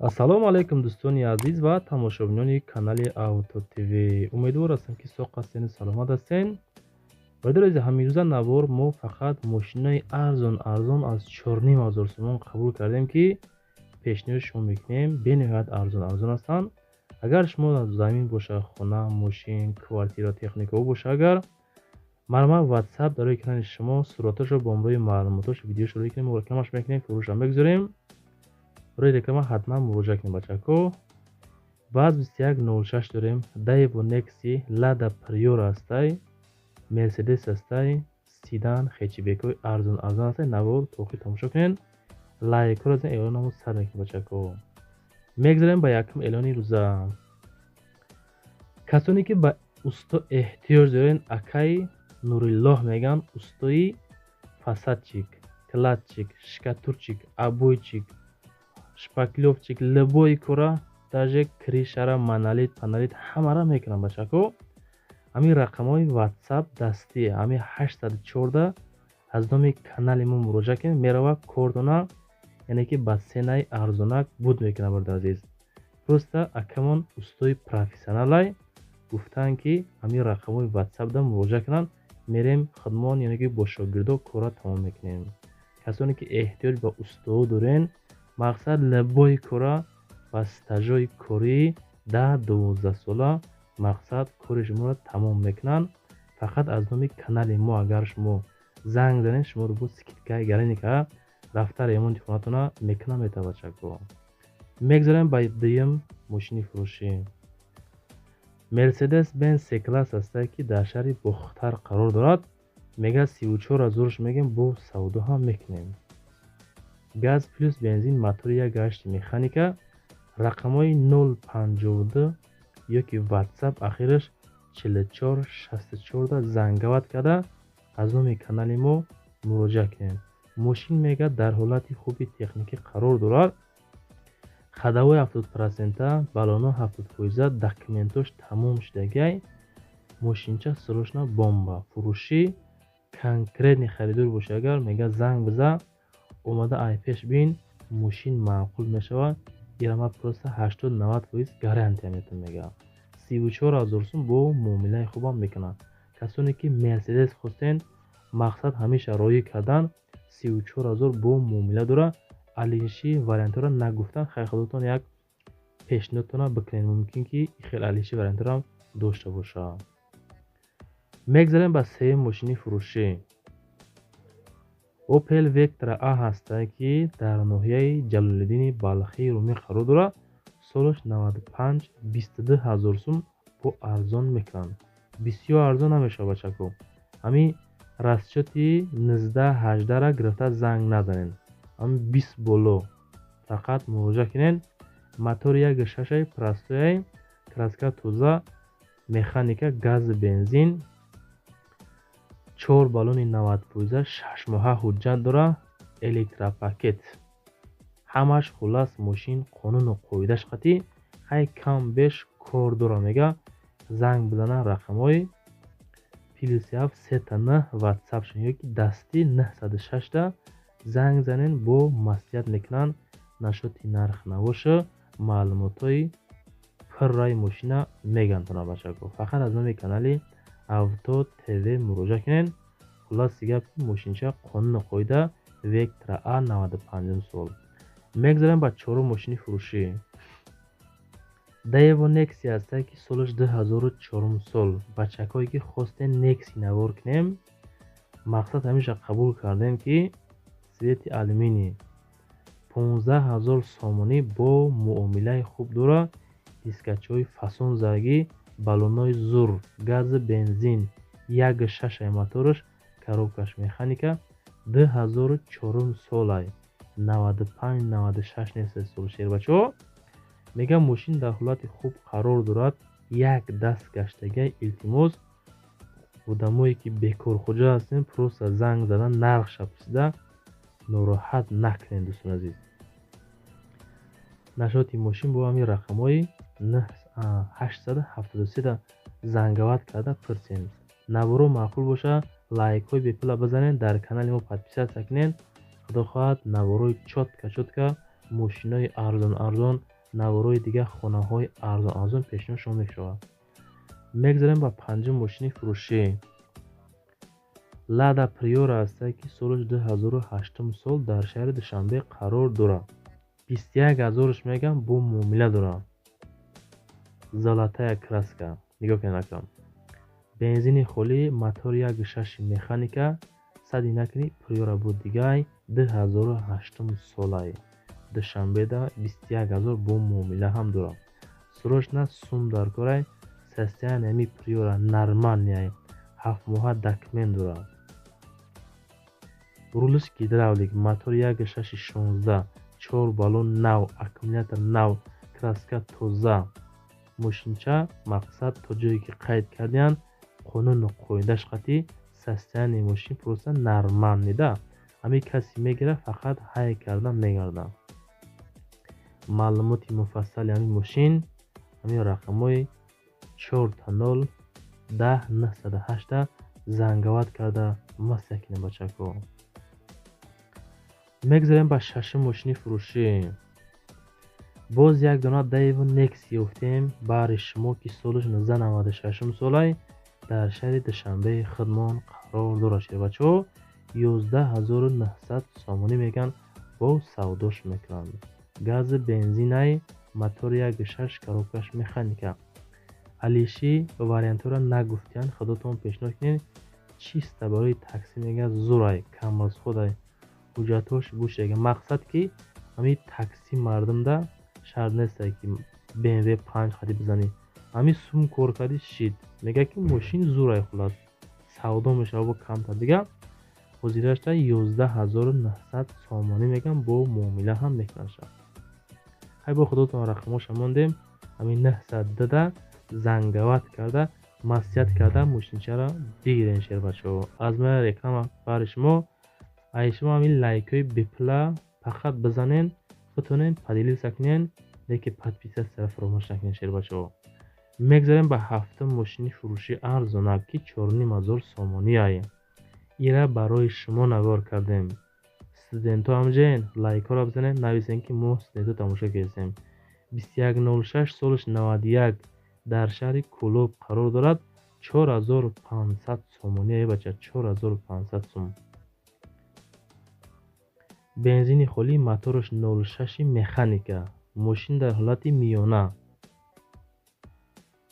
ассалому алайкум дӯстони азиз ва тамошобинони канали Авто ТВ. Умедвор ҳастам, ки соқ ҳастен, саломат ҳастен. Бародари ҳамирӯза навбор мо фақат мошинаи арзон аз 4500 сомон қабул кардем, ки пешниҳоди шумо мекунем. Бениҳоят арзон ҳастанд. Агар шумо замин боша, хона, мошин, квартира, техникаҳо боша, агар марма WhatsApp дар рӯи канали шумо сураташро бо ҳамроҳи маълумоташ видеошро мекунем, мо рекламаш мекунем, фурӯшам мегузорем. برای реклама ҳатман муроҷиат кунед бачаҳко. баз 2106 дорем. Daewoo Nexi Lada Priora ҳастай, Mercedes ҳастай, Sedan, хэтчбекҳои арзон ҳастай. Навор тоқӣ тамошо кунед. Лайкҳоро зан эълонамро сар мекунед бачаҳко. мегзарем ба якум эълони рӯза. касоне ки ба усто эҳтиёҷ дорен, акаи Нуриллоҳ меган устои фасадчик, кладчик, шкатурчик, обойчик, шпаклёвчик, любой кора, даже кришара, монолит, панелит ҳамара мекунам бачаҳко. ҳамин рақамҳои WhatsApp дастӣ, ҳамин 814 аз номи канали мо муроҷиат кунед. мерава кордона, яъне ки ба сенаи арзонак буд мекунад. бародар азиз, просто акамон устои профессионалай гуфтанд, ки ҳамин рақамҳои WhatsApp да муроҷиат кунанд. мерем хидмон, яъне ки бо шогирдо кора тамом мекунем. касоне ки эҳтиёҷ ба устоо дорен, мақсад лабои кора ба стажои кории 10-12 сола, мақсад кори шуморо тамом мекунанд. фақат аз номи канали мо агар шумо занг занед, шуморо бо скидка гараника рафта ремонти хонатона мекунам метавачако. мегзарем ба дуюм мошини фурӯшӣ. Mercedes Benz C-Class ҳастай, ки дар шаҳри Бухтар қарор дорад. мега 34000 мегем, бо савдо ҳам мекунем. газ плюс бензин, мотори 1.8 механика. рақамҳои 052 ёки WhatsApp ахираш 4464 зангават карда аз номи канали мо муроҷиат кунед. мошин мега дар ҳолати хуби техникӣ қарор дорад. хадавои 70%, балоно 70%, документош тамом шудагай. мошинча срочно бомба. фурӯшӣ конкретни харидор боша, агар мега занг биза, омада айпеш бин, мошин маъқул мешавад. ирама просто 80-90% гарантия метон мега. 34000 сум бо муомилаи хубам мекунад. касоне ки Mercedes хостен, мақсад ҳамеша роӣ кардан, 34000 бо муомила дора. алиши вариантора нагуфтан, хай худотон як пешниҳодтона бикунед. мумкин ки хел алиши варианторам дошта боша. мегзарем ба сеюм мошини фурӯшӣ. Opel Vectra A ҳастай, ки дар ноҳияи Ҷалолиддини Балхи Румӣ қарор дорад. солаш 95, 22000 сум бо арзон мекунанд. бисёр арзон намешавад бачако. ҳамин расчёти 19-18 гирифта занг назанед. ҳамин 20 боло фақат муроҷиат кунед. мотори 1.6 простояй, краска тоза, механика, газ, бензин, 4 балони 90%, 6 моҳа ҳуҷҷат дора, электропакет. ҳамаш хулас мошин қонуну қоидааш қатӣ, хай кам беш кор дора. мега занг бизана рақамҳои +7 3 WhatsApp шон ёки дастӣ 906 занг занен, бо маслиҳат мекунанд. нашоти нарх навоша, маълумотҳои пурраи мошина мегантона бачако. фақат аз номи канали Авто ТВ муроҷиат кунед. хулоси гапи мошинча қонуну қоида Vectra A 95 сол. мегзарем ба чорум мошини фурӯшӣ. Daewoo Nexi ҳастай, ки солаш 2004 сол. бачакое ки хостен Nexi навор кунем, мақсад ҳамеша қабул кардем, ки свети алюминий 15000 сомонӣ бо муомилаи хуб дора. дискачаҳои фасон заргӣ, балонои зур, гази бензин, 1.6 мотораш, коробкаш механика. 2004 солай, 95-96 нест сол шербачо. мега мошин дар ҳолати хуб қарор дорад. як даст гаштагай. илтимос одамое ки бекорхоҷа ҳастем, просто занг задан, нарх шапсида нороҳат накунед дӯстон азиз. нашоти мошин бо ҳамин рақамҳои 873 зангават карда пурсем. наворо маъқул боша, лайкҳои бепула бизанед, дар канали мо подписатсия кунед. худо хоҳад наворои чотка мошинои арзон наворои дигар хонаҳои арзон пешниҳод шумо мешавад. мегзарем ба панҷум мошини фурӯшӣ. Lada Priora аст ки соли 2008 сол дар шаҳри Душанбе қарор дорад. 21000 мегам бо муомила дорад. Золотая краска. нигоҳ кунед акам. Бензини холӣ, мотори 1.6 механика, сади накни Priora будигай 2008 солай. Душанбеда 21000 бо муомила ҳам дорад. Срочно сум дар корай. Состояниями Priora нормальняй. 7 моҳа документ дорад. Рулс гидравлик, мотор 1.616, 4 баллон нав, аккумулятор нав, краска тоза. Мошинча мақсад то ҷое ки қайд кардиян қонуну қоидааш қатӣ состоянияи мошин просто нормалнида. Ҳамин касе мегира фақат ҳай карда мегарда. Маълумоти муфассали ҳамин мошин ҳамин рақамҳои 4 10 908 занговат карда масякне бачако. мегзарем ба шашум мошини фурӯшӣ. боз як дона Daewoo Nex ёфтем баҳри шумо ки соли 1996 солай дар шаҳри Душанбеи Хидмон қарор дорад. бачаҳо 11900 сомонӣ меган бо савдош мекунанд. гази бензинай, мотори 1.6 коробкаш механика. алиши вариантора нагуфтиян худотон пешниҳод кунед. чиста барои такси мега зурай камрозходай ҳуҷҷатош гӯшага. мақсад ки ҳамин такси мардумда шарт нест ки BMW 5 хади бизани. ҳамин сум кор карди шид мега ки мошин зурай хулас савдо мешава бо камтар дига. ҳозирашта 11900 сомонӣ меган бо муомила ҳам мекунад. ҳай бо худотон рақамоша мондем. ҳамин 900 дада занговат карда масият карда мошинчаро бигирен шербачаҳо. аз ман реклама бари шумо. ай шумо ҳамин лайкҳои бепла фақат бизанен битонен поделиться кунен, леки подписатсияро фаромӯш накунен шербачаҳо. мегзарем ба ҳафтум мошини фурӯши арзонак ки 4500 сомонӣ ай. ира барои шумо навор кардем. студентҳо ҳамҷен лайкҳоро бизанен, нависен ки мо студентҳо тамошо кардем. 2106 солиш 91 дар шаҳри Кӯлоб қарор дорад. 4500 сомонӣ ай бача, 4500 сум. бензини холӣ, мотораш 06 механика. мошин дар ҳолати миёна.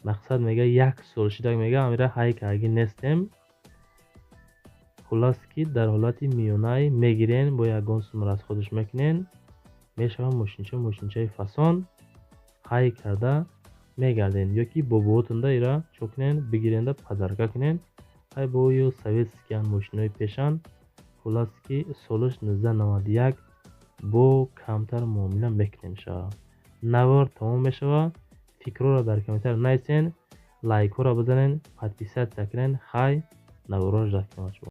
мақсад мега 1 сол шида мега амира ҳай карги нестем. хулас ки дар ҳолати миёнай мегирен бо ягон сум расходш мекунен. мешава мошинчаи фасон ҳай карда мегарден ёки бобоотунда ира чокунен бигиренда подарка кунен. ҳай бо ё советскиян мошинои пешан хулас ки солиш 1991 бо камтар муомила мекунем шава. навор тамом мешава. фикрора дар комментар нависен, лайкҳоро бизанен, подписатсия кунен. хай наворош дар